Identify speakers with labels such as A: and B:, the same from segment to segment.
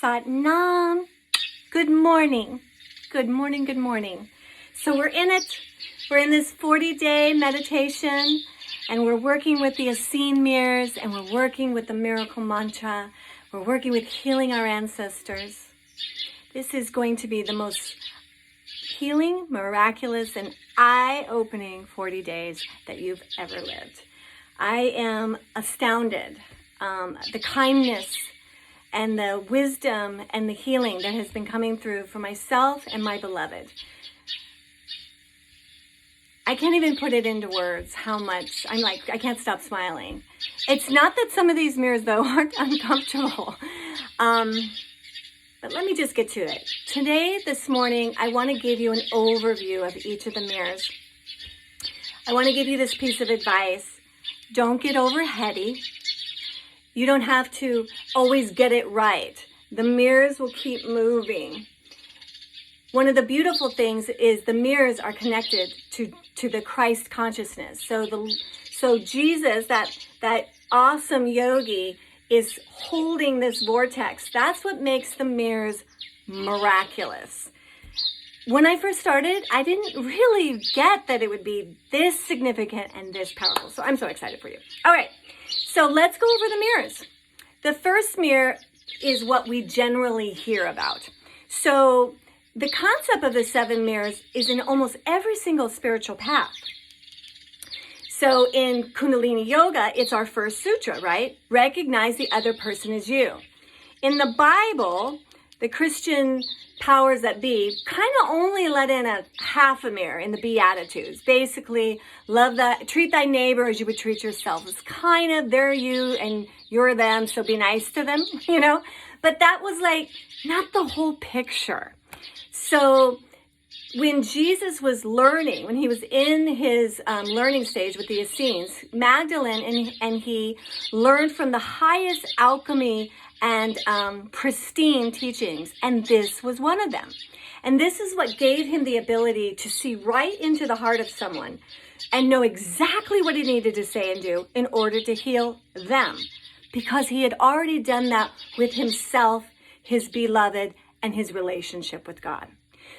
A: Sat Nam. Good morning. Good morning, good morning. So we're in it. We're in this 40-day meditation, and we're working with the Essene mirrors, and we're working with the miracle mantra. We're working with healing our ancestors. This is going to be the most healing, miraculous, and eye-opening 40 days that you've ever lived. I am astounded. The kindness and the wisdom and the healing that has been coming through for myself and my beloved. I can't even put it into words how much I can't stop smiling. It's not that some of these mirrors, though, aren't uncomfortable. But let me just get to it. Today, this morning, I want to give you an overview of each of the mirrors. I want to give you this piece of advice. Don't get over heady. You don't have to always get it right. The mirrors will keep moving. One of the beautiful things is the mirrors are connected to the Christ consciousness. So Jesus, that awesome yogi, is holding this vortex. That's what makes the mirrors miraculous. When I first started, I didn't really get that it would be this significant and this powerful. So I'm so excited for you. All right, so let's go over the mirrors. The first mirror is what we generally hear about. So the concept of the 7 mirrors is in almost every single spiritual path. So in Kundalini Yoga, it's our first sutra, right? Recognize the other person as you. In the Bible, the Christian powers that be kind of only let in a half a mirror in the Beatitudes. Basically, treat thy neighbor as you would treat yourself. It's kind of they're you and you're them, so be nice to them, you know? But that was not the whole picture. So when Jesus was learning, when he was in his learning stage with the Essenes, Magdalene and he learned from the highest alchemy and pristine teachings, and this was one of them. And this is what gave him the ability to see right into the heart of someone and know exactly what he needed to say and do in order to heal them, because he had already done that with himself, his beloved, and his relationship with God.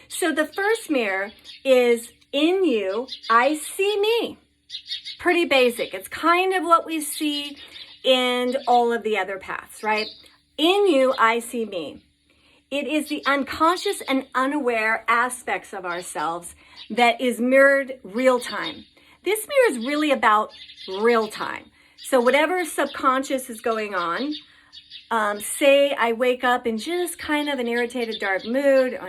A: So the first mirror is, in you, I see me. Pretty basic. It's kind of what we see in all of the other paths, right? In you, I see me. It is the unconscious and unaware aspects of ourselves that is mirrored real time. This mirror is really about real time. So whatever subconscious is going on, say I wake up in just kind of an irritated, dark mood,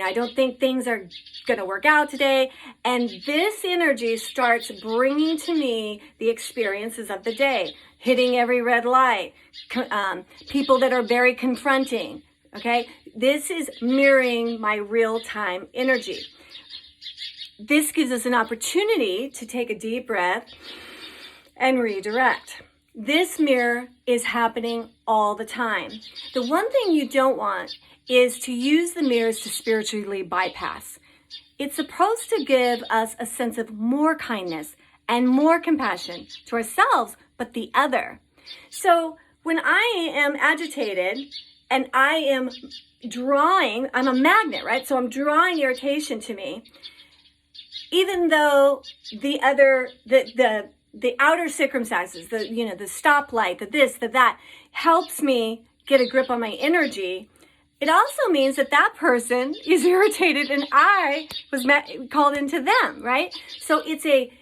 A: I don't think things are going to work out today. And this energy starts bringing to me the experiences of the day, hitting every red light, people that are very confronting, okay? This is mirroring my real-time energy. This gives us an opportunity to take a deep breath and redirect. This mirror is happening all the time. The one thing you don't want is to use the mirrors to spiritually bypass. It's supposed to give us a sense of more kindness and more compassion to ourselves, but the other. So when I am agitated and I am drawing, I'm a magnet, right? So I'm drawing irritation to me, even though the outer circumstances, the stoplight, the this, the that, helps me get a grip on my energy. It also means that person is irritated and I was called into them, right? So it's a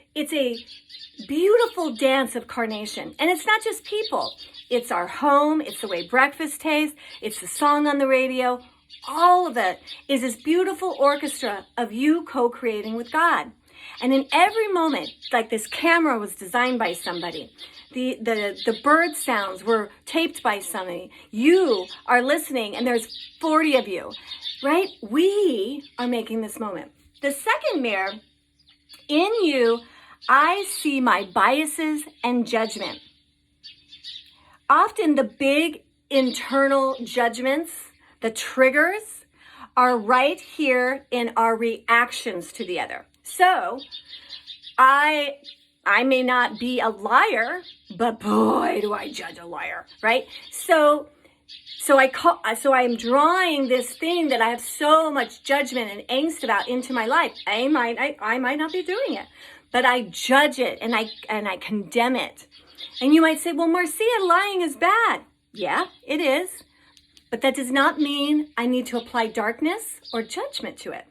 A: beautiful dance of carnation. And it's not just people. It's our home. It's the way breakfast tastes. It's the song on the radio. All of it is this beautiful orchestra of you co-creating with God. And in every moment, like this camera was designed by somebody. The bird sounds were taped by somebody. You are listening, and there's 40 of you, right? We are making this moment. The second mirror, in you, I see my biases and judgment. Often the big internal judgments, the triggers, are right here in our reactions to the other. So I may not be a liar, but boy, do I judge a liar, right? So So I'm drawing this thing that I have so much judgment and angst about into my life. I might not be doing it, but I judge it and I condemn it. And you might say, well, Marcia, lying is bad. Yeah, it is. But that does not mean I need to apply darkness or judgment to it.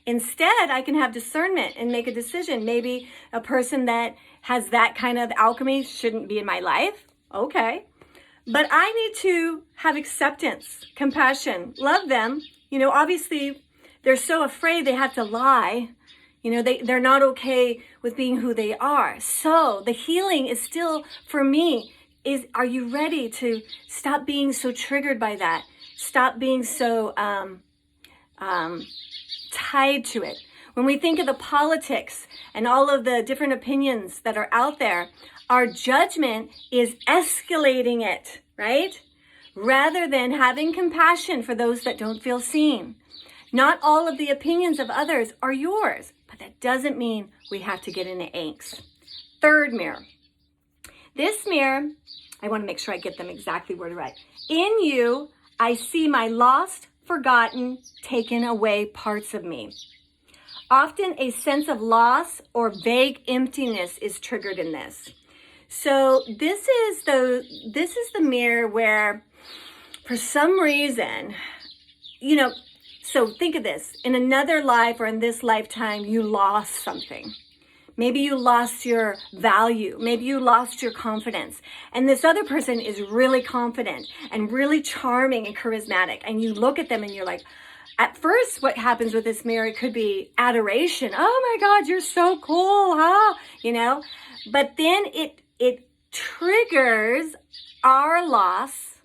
A: Instead, I can have discernment and make a decision. Maybe a person that has that kind of alchemy shouldn't be in my life. Okay. But I need to have acceptance, compassion, love them. Obviously, they're so afraid they have to lie. They're not okay with being who they are. So the healing is still, for me, are you ready to stop being so triggered by that? Stop being so tied to it. When we think of the politics and all of the different opinions that are out there, our judgment is escalating it, right? Rather than having compassion for those that don't feel seen. Not all of the opinions of others are yours, but that doesn't mean we have to get into angst. Third mirror. This mirror, I want to make sure I get them exactly worded right. In you, I see my lost, forgotten, taken away parts of me. Often a sense of loss or vague emptiness is triggered in this. So this is the mirror where, for some reason, so think of this. In another life or in this lifetime, you lost something. Maybe you lost your value. Maybe you lost your confidence. And this other person is really confident and really charming and charismatic. And you look at them and you're like, at first, what happens with this mirror, it could be adoration. Oh my God, you're so cool, huh? But then it triggers our loss.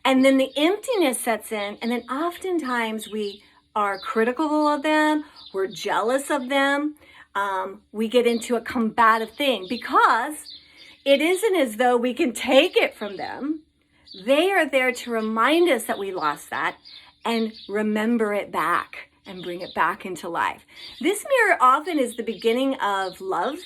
A: And then the emptiness sets in. And then oftentimes we are critical of them. We're jealous of them. We get into a combative thing because it isn't as though we can take it from them. They are there to remind us that we lost that and remember it back and bring it back into life. This mirror often is the beginning of love,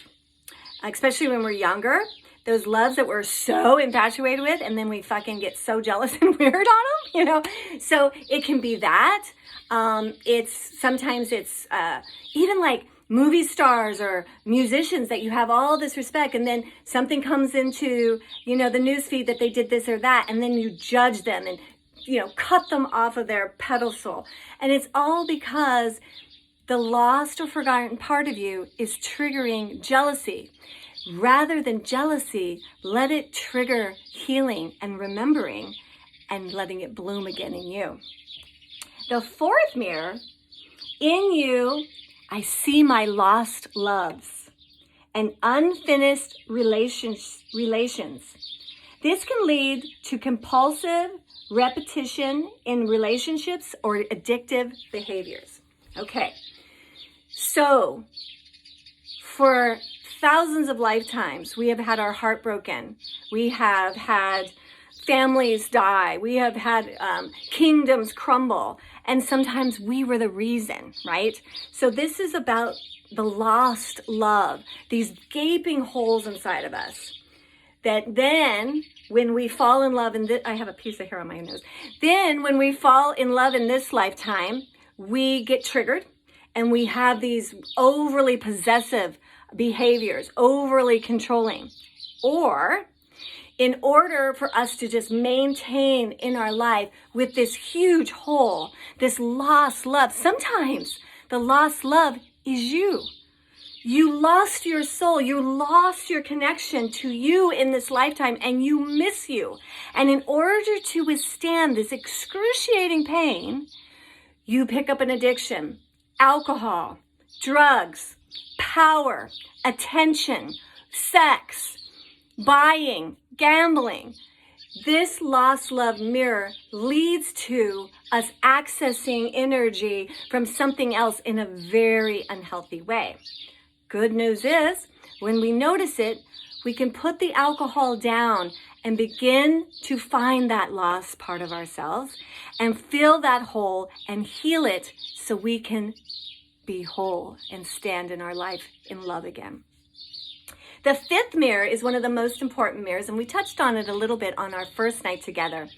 A: especially when we're younger. Those loves that we're so infatuated with, and then we fucking get so jealous and weird on them, So it can be that. Sometimes it's even like movie stars or musicians that you have all this respect, and then something comes into, the newsfeed that they did this or that, and then you judge them and, cut them off of their pedestal. And it's all because the lost or forgotten part of you is triggering jealousy. Rather than jealousy, let it trigger healing and remembering and letting it bloom again in you. The fourth mirror, in you, I see my lost loves and unfinished relations. This can lead to compulsive repetition in relationships or addictive behaviors. Okay, so for thousands of lifetimes, we have had our heart broken. We have had families die. We have had kingdoms crumble. And sometimes we were the reason, right? So this is about the lost love, these gaping holes inside of us. That then, when we fall in love, I have a piece of hair on my nose. Then, when we fall in love in this lifetime, we get triggered and we have these overly possessive behaviors, overly controlling. Or, in order for us to just maintain in our life with this huge hole, this lost love, sometimes the lost love is you. You lost your soul. You lost your connection to you in this lifetime, and you miss you. And in order to withstand this excruciating pain, you pick up an addiction, alcohol, drugs, power, attention, sex, buying, gambling. This lost love mirror leads to us accessing energy from something else in a very unhealthy way. Good news is, when we notice it, we can put the alcohol down and begin to find that lost part of ourselves and fill that hole and heal it so we can be whole and stand in our life in love again. The fifth mirror is one of the most important mirrors, and we touched on it a little bit on our first night together.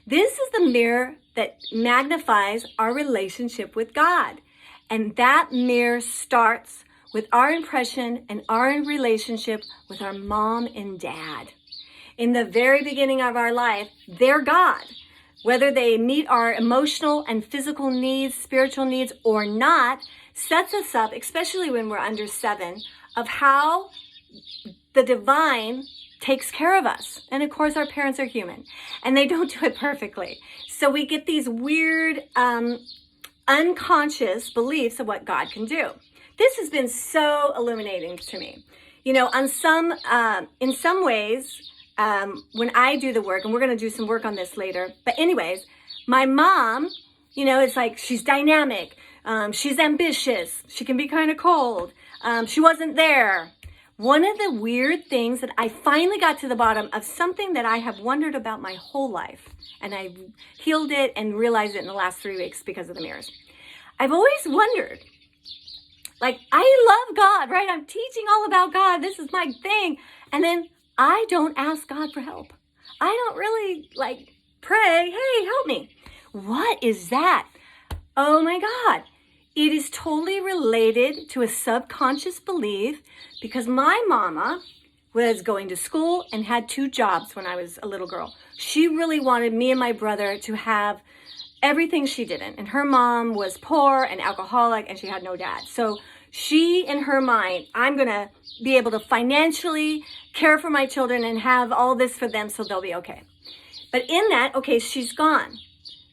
A: This is the mirror that magnifies our relationship with God. And that mirror starts with our impression and our relationship with our mom and dad. In the very beginning of our life, they're God. Whether they meet our emotional and physical needs, spiritual needs or not, sets us up, especially when we're under 7, of how the divine takes care of us. And of course, our parents are human and they don't do it perfectly. So we get these weird, unconscious beliefs of what God can do. This has been so illuminating to me. You know, in some ways, when I do the work, and we're going to do some work on this later, but anyways, my mom, you know, it's like she's dynamic, she's ambitious, she can be kind of cold, she wasn't there. One of the weird things that I finally got to the bottom of something that I have wondered about my whole life, and I healed it and realized it in the last 3 weeks because of the mirrors. I've always wondered, like, I love God, right? I'm teaching all about God. This is my thing. And then I don't ask God for help. I don't really like pray, hey, help me. What is that? Oh my God. It is totally related to a subconscious belief because my mama was going to school and had 2 jobs when I was a little girl. She really wanted me and my brother to have everything she didn't. And her mom was poor and alcoholic and she had no dad. So she, in her mind, I'm going to be able to financially care for my children and have all this for them so they'll be okay. But in that, okay, she's gone.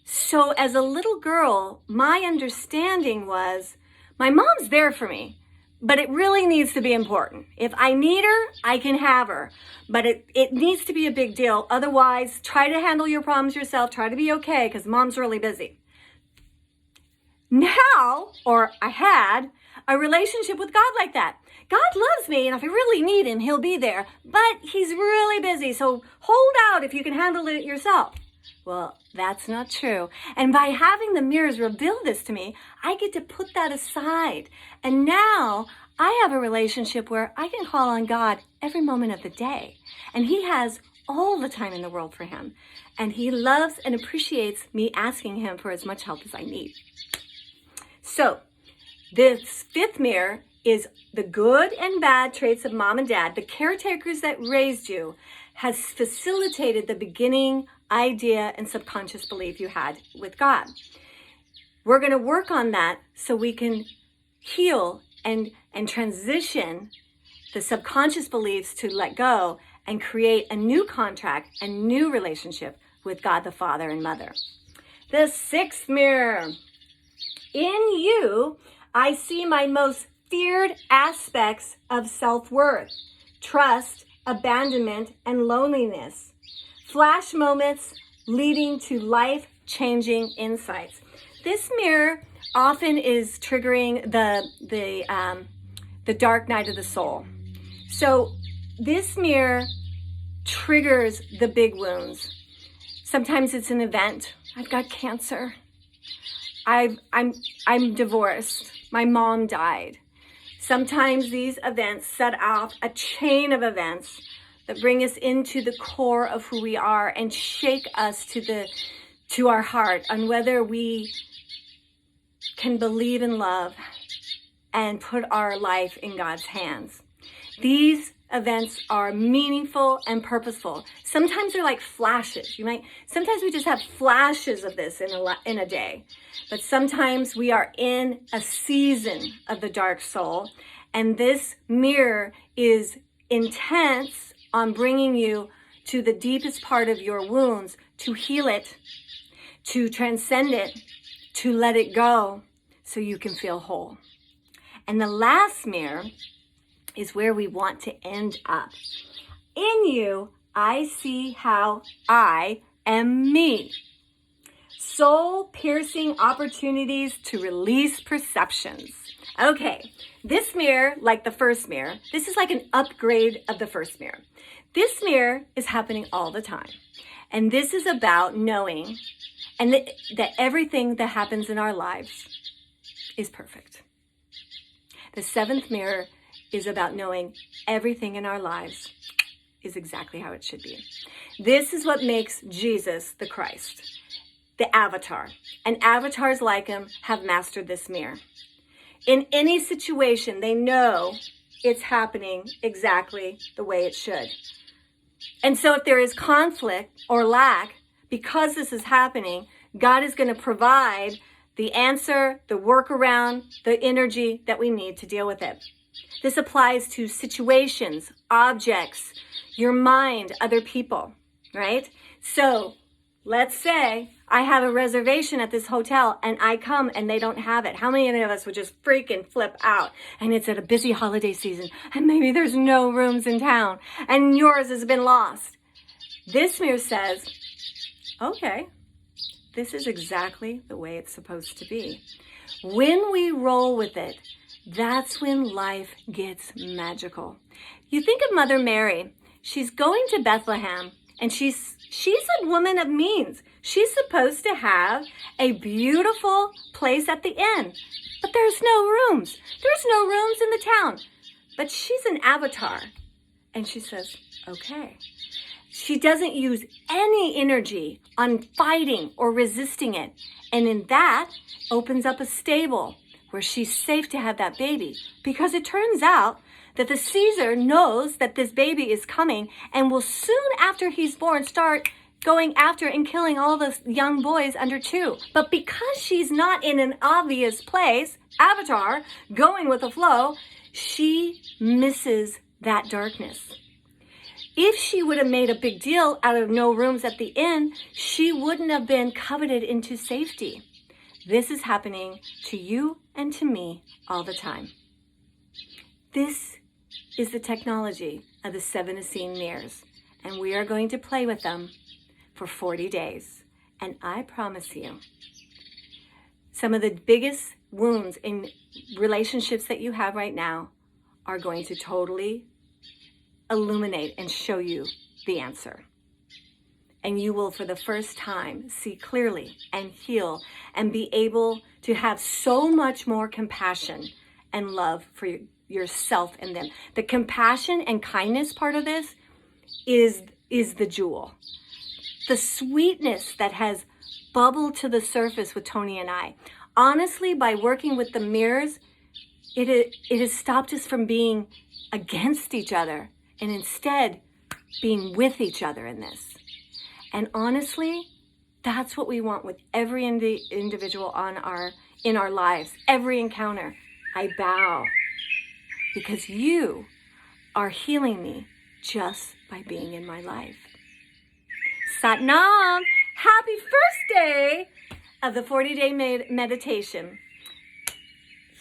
A: So as a little girl, my understanding was my mom's there for me, but it really needs to be important. If I need her, I can have her, but it needs to be a big deal. Otherwise, try to handle your problems yourself. Try to be okay because mom's really busy. Now, or I had a relationship with God like that. God loves me, and if I really need him, he'll be there, but he's really busy, so hold out if you can handle it yourself. Well, that's not true. And by having the mirrors reveal this to me, I get to put that aside. And now I have a relationship where I can call on God every moment of the day. And he has all the time in the world for him. And he loves and appreciates me asking him for as much help as I need. So this 5th mirror is the good and bad traits of mom and dad, the caretakers that raised you, has facilitated the beginning idea and subconscious belief you had with God. We're going to work on that so we can heal and transition the subconscious beliefs to let go and create a new contract and new relationship with God the Father and Mother. The 6th mirror. In you, I see my most feared aspects of self-worth, trust, abandonment, and loneliness. Flash moments leading to life-changing insights. This mirror often is triggering the dark night of the soul. So this mirror triggers the big wounds. Sometimes it's an event. I've got cancer. I'm divorced. My mom died. Sometimes these events set off a chain of events that bring us into the core of who we are and shake us to our heart on whether we can believe in love and put our life in God's hands. These events are meaningful and purposeful. Sometimes they're like flashes. Sometimes we just have flashes of this in a day. But sometimes we are in a season of the dark soul, and this mirror is intense on bringing you to the deepest part of your wounds, to heal it, to transcend it, to let it go so you can feel whole. And the last mirror is where we want to end up. In you, I see how I am me. Soul-piercing opportunities to release perceptions. Okay, this mirror, like the first mirror, this is like an upgrade of the first mirror. This mirror is happening all the time. And this is about knowing that everything that happens in our lives is perfect. The 7th mirror is about knowing everything in our lives is exactly how it should be. This is what makes Jesus the Christ, the avatar. And avatars like him have mastered this mirror. In any situation, they know it's happening exactly the way it should. And so if there is conflict or lack, because this is happening, God is going to provide the answer, the workaround, the energy that we need to deal with it. This applies to situations, objects, your mind, other people, right? So let's say I have a reservation at this hotel and I come and they don't have it. How many of us would just freaking flip out? And it's at a busy holiday season and maybe there's no rooms in town and yours has been lost. This mirror says, okay, this is exactly the way it's supposed to be. When we roll with it, that's when life gets magical. You think of Mother Mary. She's going to Bethlehem, and she's a woman of means. She's supposed to have a beautiful place at the inn, but there's no rooms. There's no rooms in the town. But she's an avatar, and she says, okay. She doesn't use any energy on fighting or resisting it. And in that, opens up a stable where she's safe to have that baby. Because it turns out that the Caesar knows that this baby is coming and will soon after he's born start going after and killing all those young boys under 2. But because she's not in an obvious place, avatar, going with the flow, she misses that darkness. If she would have made a big deal out of no rooms at the inn, she wouldn't have been coveted into safety. This is happening to you and to me all the time. This is the technology of the 7 Essene mirrors, and we are going to play with them for 40 days. And I promise you, some of the biggest wounds in relationships that you have right now are going to totally illuminate and show you the answer. And you will, for the first time, see clearly and heal and be able to have so much more compassion and love for yourself and them. The compassion and kindness part of this is the jewel. The sweetness that has bubbled to the surface with Tony and I. Honestly, by working with the mirrors, it has stopped us from being against each other and instead being with each other in this. And honestly, that's what we want with every individual in our lives, every encounter. I bow because you are healing me just by being in my life. Sat Nam, happy first day of the 40-day meditation.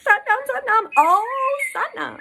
A: Sat Nam, oh, Sat Nam.